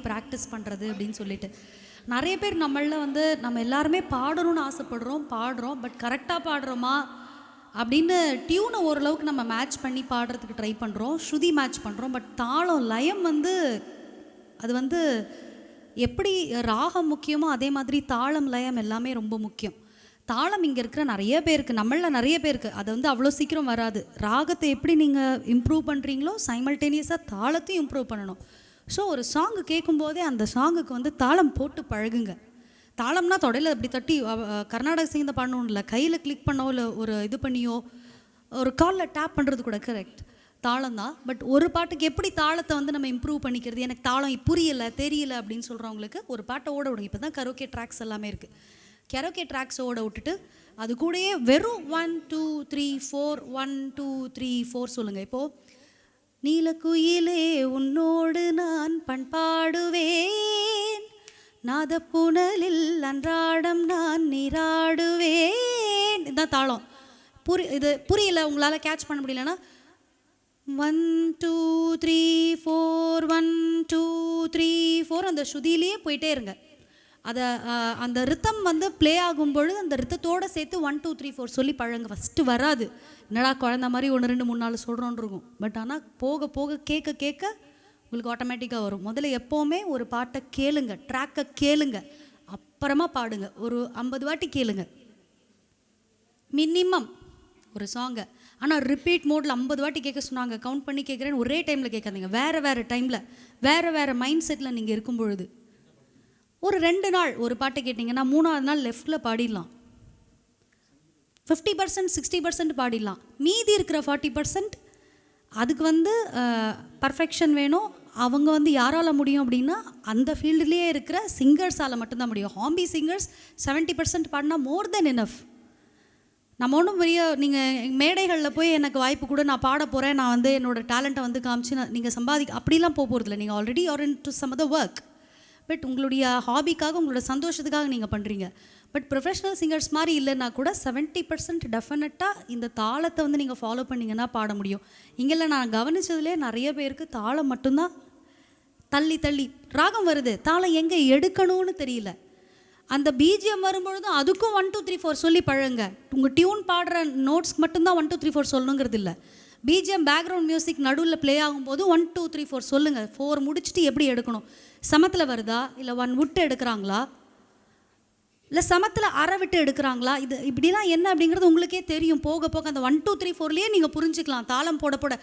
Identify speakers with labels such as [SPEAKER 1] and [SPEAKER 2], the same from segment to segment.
[SPEAKER 1] Practice பண்ணுறது அப்படின்னு சொல்லிட்டு. நிறைய பேர் நம்மளில் வந்து நம்ம எல்லாருமே பாடணும்னு ஆசைப்படுறோம், பாடுறோம். பட் கரெக்டாக பாடுறோமா அப்படின்னு டியூனை ஓரளவுக்கு நம்ம மேட்ச் பண்ணி பாடுறதுக்கு ட்ரை பண்ணுறோம், ஸ்ருதி மேட்ச் பண்ணுறோம். பட் தாளம், லயம் வந்து அது வந்து எப்படி ராகம் முக்கியமோ அதே மாதிரி தாளம், லயம் எல்லாமே ரொம்ப முக்கியம். தாளம் இங்கே இருக்கிற நிறைய பேருக்கு, நம்மளில் நிறைய பேருக்கு அது வந்து அவ்வளோ சீக்கிரம் வராது. ராகத்தை எப்படி நீங்கள் இம்ப்ரூவ் பண்ணுறீங்களோ சைமல்டேனியஸாக தாளத்தையும் இம்ப்ரூவ் பண்ணணும். ஸோ ஒரு சாங்கு கேட்கும்போதே அந்த சாங்குக்கு வந்து தாளம் போட்டு பழகுங்க. தாளம்னா தொடையில் அப்படி தட்டி கர்நாடக சங்கீத பாடணும் இல்லை, கையில் கிளிக் பண்ணோ இல்லை ஒரு இது பண்ணியோ ஒரு காலில் டேப் பண்ணுறது கூட கரெக்ட் தாளம் தான். பட் ஒரு பாட்டுக்கு எப்படி தாளத்தை வந்து நம்ம இம்ப்ரூவ் பண்ணிக்கிறது, எனக்கு தாளம் புரியலை தெரியல அப்படின்னு சொல்கிறவங்களுக்கு ஒரு பாட்டை ஓட விடுங்க. இப்போ தான் கரோக்கே ட்ராக்ஸ் எல்லாமே இருக்குது. கரோக்கே ட்ராக்ஸ் ஓட விட்டுட்டு அது கூடயே வெறும் 1 2 3 4 1 2 3 4 சொல்லுங்கள். இப்போது நீலக்குயிலே உன்னோடு நான் பண்பாடுவேன், நாதப்புணலில் அன்றாடம் நான் நீராடுவேன். இதுதான் தாளம். இது புரியல, உங்களால் கேட்ச் பண்ண முடியலன்னா 1 2 3 4 1 2 3 4 அந்த ஸ்ருதியிலேயே போயிட்டே இருங்க. அதை அந்த ரித்தம் வந்து ப்ளே ஆகும்பொழுது அந்த ரித்தத்தோடு சேர்த்து 1 2 3 4 சொல்லி பழங்க. ஃபஸ்ட்டு வராது, என்னடா குழந்த மாதிரி 1 2 3 4 சொல்கிறோன்னு இருக்கும். பட் ஆனால் போக போக கேட்க கேட்க உங்களுக்கு ஆட்டோமேட்டிக்காக வரும். முதல்ல எப்போவுமே ஒரு பாட்டை கேளுங்க, ட்ராக்கை கேளுங்க, அப்புறமா பாடுங்க. ஒரு 50 வாட்டி கேளுங்க மினிமம் ஒரு சாங்கை. ஆனால் ரிப்பீட் மோடில் 50 வாட்டி கேட்க சொன்னாங்க, கவுண்ட் பண்ணி கேட்குறேன்னு ஒரே டைமில் கேட்காதீங்க. வேறு வேறு டைமில் வேறு மைண்ட் செட்டில் நீங்கள் இருக்கும் பொழுது ஒரு 2 நாள் ஒரு பாட்டை கேட்டிங்கன்னா 3ஆவது நாள் லெஃப்டில் பாடிடலாம். 50% 60% பாடிடலாம். மீதி இருக்கிற 40% அதுக்கு வந்து பர்ஃபெக்ஷன் வேணும். அவங்க வந்து யாரால் முடியும் அப்படின்னா அந்த ஃபீல்டுலேயே இருக்கிற சிங்கர்ஸால் மட்டும்தான் முடியும். ஹாம்பி சிங்கர்ஸ் 70% பாடினா மோர் தென் எனஃப். நம்ம ஒன்றும் பெரிய நீங்கள் மேடைகளில் போய் எனக்கு வாய்ப்பு கூட நான் பாட போகிறேன், நான் வந்து என்னோடய டேலண்ட்டை வந்து காமிச்சு நீங்கள் அப்படிலாம் போக போகிறதில்ல. நீங்கள் already are in to some other work. But உங்களுடைய ஹாபிக்காக, உங்களோட சந்தோஷத்துக்காக நீங்கள் பண்ணுறீங்க. பட் ப்ரொஃபஷ்னல் சிங்கர்ஸ் மாதிரி இல்லைன்னா கூட 70% டெஃபினட்டாக இந்த தாளத்தை வந்து நீங்கள் ஃபாலோ பண்ணிங்கன்னா பாட முடியும். இங்கெல்லாம் நான் கவனித்ததுலேயே நிறைய பேருக்கு தாளம் மட்டும்தான் தள்ளி தள்ளி ராகம் வருது, தாளம் எங்கே எடுக்கணும்னு தெரியல. அந்த பிஜிஎம் வரும்பொழுதும் அதுக்கும் 1 2 3 4 சொல்லி பழங்க. உங்கள் டியூன் பாடுற நோட்ஸ்க்கு மட்டும்தான் 1 2 3 4 சொல்லணுங்கிறது இல்லை. பிஜிஎம் பேக்ரவுண்ட் மியூசிக் நடுவில் ப்ளே ஆகும்போது 1 2 3 4 சொல்லுங்கள். 4 முடிச்சுட்டு எப்படி எடுக்கணும், சமத்தில் வருதா இல்லை 1 விட்டு எடுக்கிறாங்களா இல்லை சமத்தில் அரை விட்டு எடுக்கிறாங்களா, இது இப்படிலாம் என்ன அப்படிங்கிறது உங்களுக்கே தெரியும். போக போக அந்த 1 2 3 4லேயே நீங்கள் புரிஞ்சுக்கலாம். தாளம் போட போட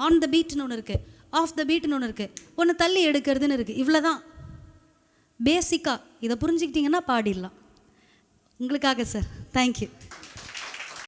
[SPEAKER 1] ஆன் த பீட்னு ஒன்று இருக்குது, ஆஃப் த பீட்னு ஒன்று இருக்குது, ஒன்று தள்ளி எடுக்கிறதுன்னு இருக்குது. இவ்வளோ தான் பேசிக்காக. இதை புரிஞ்சுக்கிட்டிங்கன்னா பாடிடலாம். உங்களுக்காக சார். தேங்க்யூ.